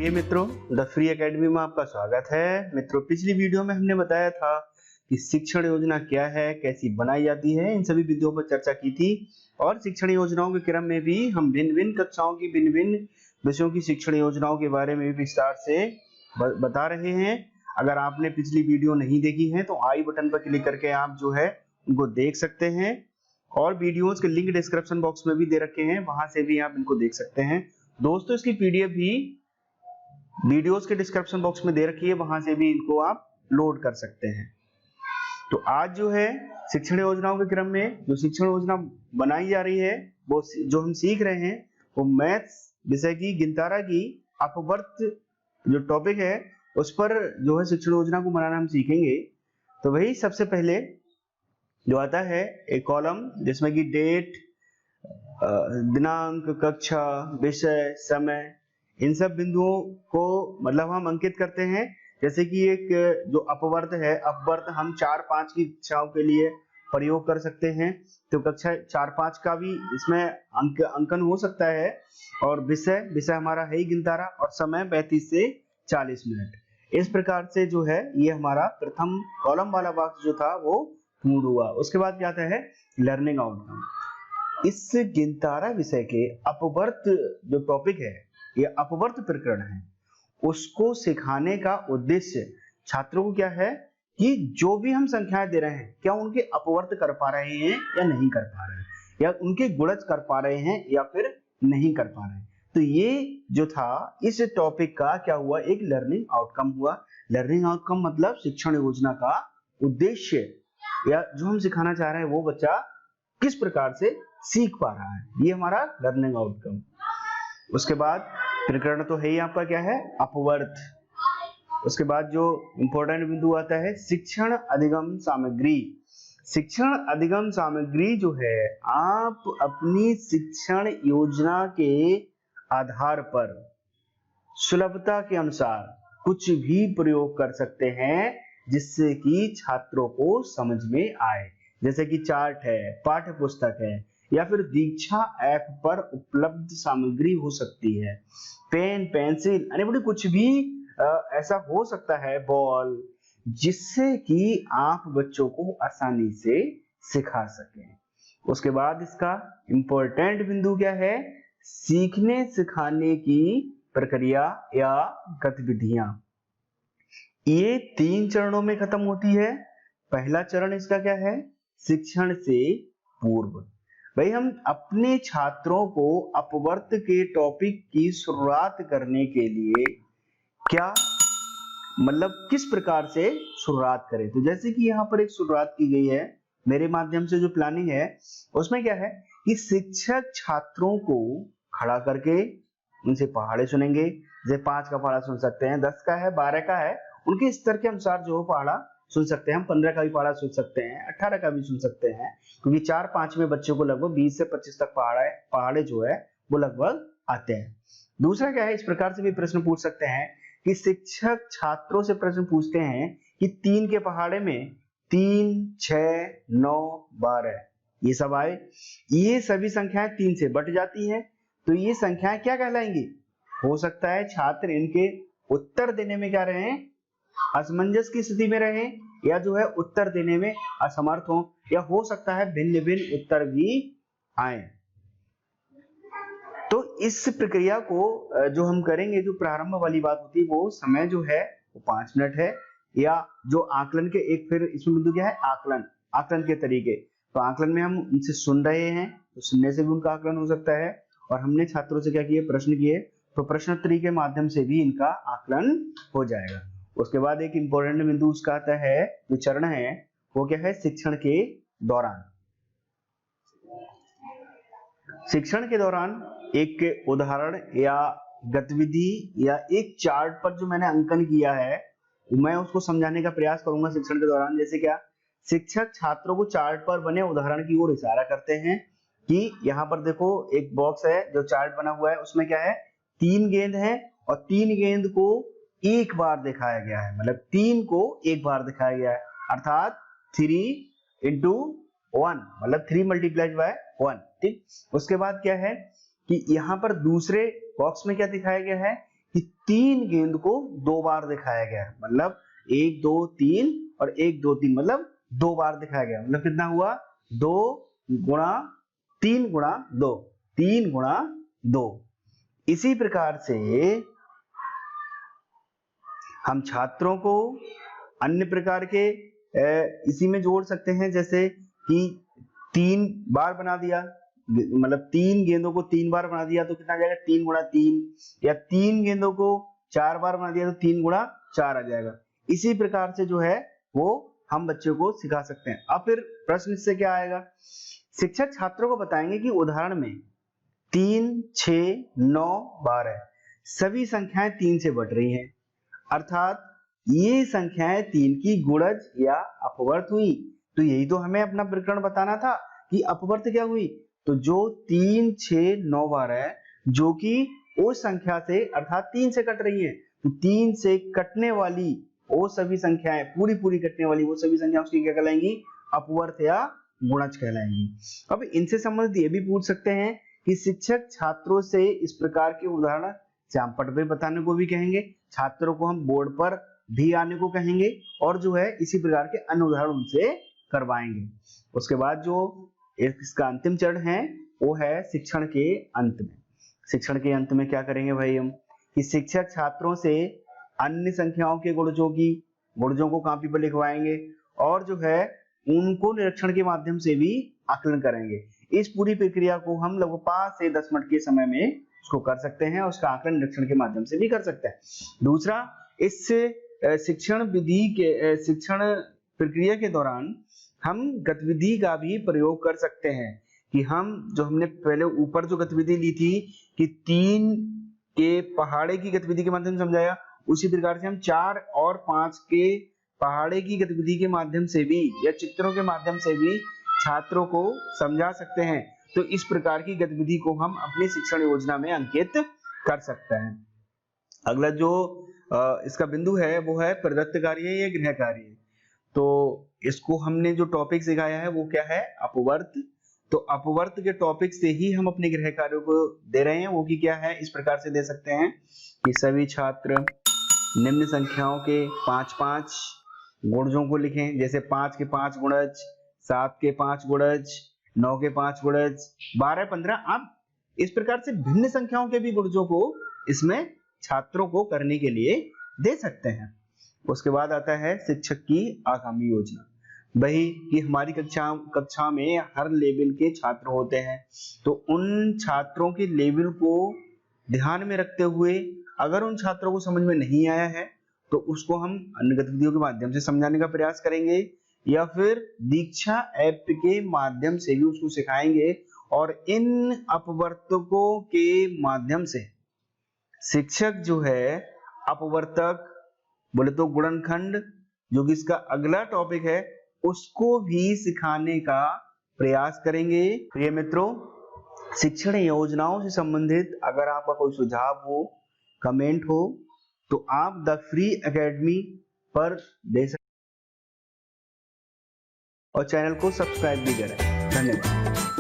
प्रिय मित्रों, the free academy में आपका स्वागत है। मित्रों, पिछली वीडियो में हमने बताया था कि शिक्षण योजना क्या है, कैसी बनाई जाती है, इन सभी बिंदुओं पर चर्चा की थी। और शिक्षण योजनाओं के क्रम में भी हम भिन्न भिन्न कक्षाओं की भिन्न भिन्न विषयों की शिक्षण योजनाओं के बारे में भी विस्तार से बता रहे हैं। अगर आपने पिछली वीडियो नहीं देखी है तो आई बटन पर क्लिक करके आप जो है उनको देख सकते हैं, और वीडियोस के लिंक डिस्क्रिप्शन बॉक्स में भी दे रखे हैं, वहां से भी आप इनको देख सकते हैं। दोस्तों, इसकी पीडीएफ भी वीडियोस के डिस्क्रिप्शन बॉक्स में दे रखी है, वहां से भी इनको आप लोड कर सकते हैं। तो आज जो है शिक्षण योजनाओं के क्रम में जो शिक्षण योजना बनाई जा रही है, वो जो हम सीख रहे हैं वो मैथ्स विषय की गिनतारा की अपवर्त जो टॉपिक है उस पर जो है शिक्षण योजना को बनाना हम सीखेंगे। तो वही सबसे पहले जो आता है एक कॉलम जिसमें कि डेट, दिनांक, कक्षा, विषय, समय, इन सब बिंदुओं को मतलब हम अंकित करते हैं। जैसे कि एक जो अपवर्त है, अपवर्त हम 4-5 की कक्षाओं के लिए प्रयोग कर सकते हैं, तो कक्षा 4-5 का भी इसमें अंकन हो सकता है। और विषय हमारा है ही गिनतारा, और समय 35 से 40 मिनट। इस प्रकार से जो है ये हमारा प्रथम कॉलम वाला बॉक्स जो था वो पूर्ण हुआ। उसके बाद क्या आता है लर्निंग आउटकम। इस गिनतारा विषय के अपवर्त जो टॉपिक है, ये अपवर्त प्रकरण है, उसको सिखाने का उद्देश्य छात्रों को क्या है कि जो भी हम संख्याएं दे रहे हैं क्या उनके अपवर्त कर पा रहे हैं या नहीं कर पा रहे हैं, या उनके गुणज कर पा रहे हैं या फिर नहीं कर पा रहे हैं। तो ये जो था इस टॉपिक का क्या हुआ, एक लर्निंग आउटकम हुआ। लर्निंग आउटकम मतलब शिक्षण योजना का उद्देश्य, या जो हम सिखाना चाह रहे हैं वो बच्चा किस प्रकार से सीख पा रहा है, ये हमारा लर्निंग आउटकम। उसके बाद प्रकरण तो है ही आपका क्या है अपवर्त। उसके बाद जो इंपॉर्टेंट बिंदु आता है शिक्षण अधिगम सामग्री। शिक्षण अधिगम सामग्री जो है आप अपनी शिक्षण योजना के आधार पर सुलभता के अनुसार कुछ भी प्रयोग कर सकते हैं जिससे कि छात्रों को समझ में आए। जैसे कि चार्ट है, पाठ्य पुस्तक है, या फिर दीक्षा ऐप पर उपलब्ध सामग्री हो सकती है, पेन, पेंसिल, यानी कुछ भी ऐसा हो सकता है, बॉल, जिससे कि आप बच्चों को आसानी से सिखा सकें। उसके बाद इसका इंपॉर्टेंट बिंदु क्या है, सीखने सिखाने की प्रक्रिया या गतिविधियां। ये 3 चरणों में खत्म होती है। पहला चरण इसका क्या है, शिक्षण से पूर्व। भाई हम अपने छात्रों को अपवर्त के टॉपिक की शुरुआत करने के लिए क्या मतलब किस प्रकार से शुरुआत करें। तो जैसे कि यहाँ पर एक शुरुआत की गई है मेरे माध्यम से, जो प्लानिंग है उसमें क्या है कि शिक्षक छात्रों को खड़ा करके उनसे पहाड़े सुनेंगे। जैसे 5 का पहाड़ा सुन सकते हैं, 10 का है, 12 का है, उनके स्तर के अनुसार जो पहाड़ा सुन सकते हैं। हम 15 का भी पहाड़ा सुन सकते हैं, 18 का भी सुन सकते हैं, क्योंकि 4-5 में बच्चों को लगभग 20 से 25 तक पहाड़े जो है वो लगभग आते हैं। दूसरा क्या है, इस प्रकार से भी प्रश्न पूछ सकते हैं कि शिक्षक छात्रों से प्रश्न पूछते हैं कि 3 के पहाड़े में 3, 6, 9, 12 ये सब आए। ये सभी संख्याएं 3 से बट जाती हैं, तो ये संख्याएं क्या कहलाएंगी। हो सकता है छात्र इनके उत्तर देने में क्या रहे, असमंजस की स्थिति में रहे, या जो है उत्तर देने में असमर्थ हो, या हो सकता है भिन्न भिन्न उत्तर भी आए। तो इस प्रक्रिया को जो हम करेंगे, जो प्रारंभ वाली बात होती है, वो समय जो है वो 5 मिनट है। या जो आकलन के एक फिर इसमें बिंदु क्या है, आकलन के तरीके। तो आकलन में हम उनसे सुन रहे हैं, तो सुनने से भी उनका आकलन हो सकता है, और हमने छात्रों से क्या किए, प्रश्न किए, तो प्रश्नोत्तरी के माध्यम से भी इनका आकलन हो जाएगा। उसके बाद एक इंपॉर्टेंट बिंदु उसका आता है, जो चरण है वो क्या है, शिक्षण के दौरान। शिक्षण के दौरान एक उदाहरण या गतिविधि या एक चार्ट पर जो मैंने अंकन किया है मैं उसको समझाने का प्रयास करूंगा शिक्षण के दौरान। जैसे क्या, शिक्षक छात्रों को चार्ट पर बने उदाहरण की ओर इशारा करते हैं कि यहाँ पर देखो एक बॉक्स है जो चार्ट बना हुआ है, उसमें क्या है 3 गेंद है, और 3 गेंद को एक बार दिखाया गया है, मतलब 3 को एक बार दिखाया गया है, अर्थात 3 into 1 मतलब 3 multiplied by 1। ठीक, उसके बाद क्या है कि यहाँ पर दूसरे बॉक्स में क्या दिखाया गया है कि 3 गेंद को 2 बार दिखाया गया है, मतलब 1 2 3 और 1 2 3 मतलब 2 बार दिखाया गया, मतलब कितना हुआ 2 गुणा 3 गुणा 2, 3 गुणा 2। इसी प्रकार से हम छात्रों को अन्य प्रकार के इसी में जोड़ सकते हैं, जैसे कि 3 बार बना दिया, मतलब 3 गेंदों को 3 बार बना दिया तो कितना आ जाएगा 3 गुणा 3, या 3 गेंदों को 4 बार बना दिया तो 3 गुणा 4 आ जाएगा। इसी प्रकार से जो है वो हम बच्चों को सिखा सकते हैं। अब फिर प्रश्न इससे क्या आएगा, शिक्षक छात्रों को बताएंगे कि उदाहरण में 3 6 9 12 सभी संख्याएं 3 से बढ़ रही हैं, अर्थात ये संख्याएं 3 की गुणज या अपवर्त हुई। तो यही तो हमें अपना प्रकरण बताना था कि अपवर्त क्या हुई, तो जो 3 6 9 12 है जो कि उस संख्या से अर्थात 3 से कट रही है, तो 3 से कटने वाली वो सभी संख्याएं पूरी कटने वाली वो सभी संख्याएं उसकी क्या कहलाएंगी, अपवर्त या गुणज कहलाएंगी। अब इनसे संबंधित ये भी पूछ सकते हैं कि शिक्षक छात्रों से इस प्रकार के उदाहरण श्यामपट्ट पे बताने को भी कहेंगे, छात्रों को हम बोर्ड पर भी आने को कहेंगे और जो है इसी प्रकार के अन्य उदाहरण उनसे करवाएंगे। उसके बाद जो इसका अंतिम चरण है वो है शिक्षण के अंत में। शिक्षण के अंत में क्या करेंगे भाई हम, कि शिक्षक छात्रों से अन्य संख्याओं के गुणजों को कॉपी पर लिखवाएंगे और जो है उनको निरीक्षण के माध्यम से भी आकलन करेंगे। इस पूरी प्रक्रिया को हम लगभग 5 से 10 मिनट के समय में उसको कर सकते हैं और उसका आकलन निरीक्षण के माध्यम से भी कर सकते हैं। दूसरा, इस शिक्षण प्रक्रिया के दौरान हम गतिविधि का भी प्रयोग कर सकते हैं कि हम जो हमने पहले ऊपर जो गतिविधि ली थी कि 3 के पहाड़े की गतिविधि के माध्यम से समझाया, उसी प्रकार से हम 4 और 5 के पहाड़े की गतिविधि के माध्यम से भी या चित्रों के माध्यम से भी छात्रों को समझा सकते हैं। तो इस प्रकार की गतिविधि को हम अपनी शिक्षण योजना में अंकित कर सकते हैं। अगला जो इसका बिंदु है वो है प्रदत्त कार्य या गृह कार्य। तो इसको हमने जो टॉपिक सिखाया है वो क्या है, अपवर्त। तो अपवर्त के टॉपिक से ही हम अपने गृह कार्यों को दे रहे हैं, वो की क्या है, इस प्रकार से दे सकते हैं कि सभी छात्र निम्न संख्याओं के 5-5 गुणजों को लिखें, जैसे 5 के 5 गुणज, 7 के 5 गुणज, 9 के 5 गुणज, 12 15। आप इस प्रकार से भिन्न संख्याओं के भी गुणजों को इसमें छात्रों को करने के लिए दे सकते हैं। उसके बाद आता है शिक्षक की आगामी योजना। वही कि हमारी कक्षा में हर लेवल के छात्र होते हैं, तो उन छात्रों के लेवल को ध्यान में रखते हुए अगर उन छात्रों को समझ में नहीं आया है तो उसको हम अन्य गतिविधियों के माध्यम से समझाने का प्रयास करेंगे या फिर दीक्षा ऐप के माध्यम से भी उसको सिखाएंगे। और इन अपवर्तकों के माध्यम से शिक्षक जो है अपवर्तक बोले तो गुणनखंड जो कि इसका अगला टॉपिक है उसको भी सिखाने का प्रयास करेंगे। प्रिय मित्रों, शिक्षण योजनाओं से संबंधित अगर आपका कोई सुझाव हो, कमेंट हो तो आप द फ्री एकेडमी पर दे सकते और चैनल को सब्सक्राइब भी करें। धन्यवाद।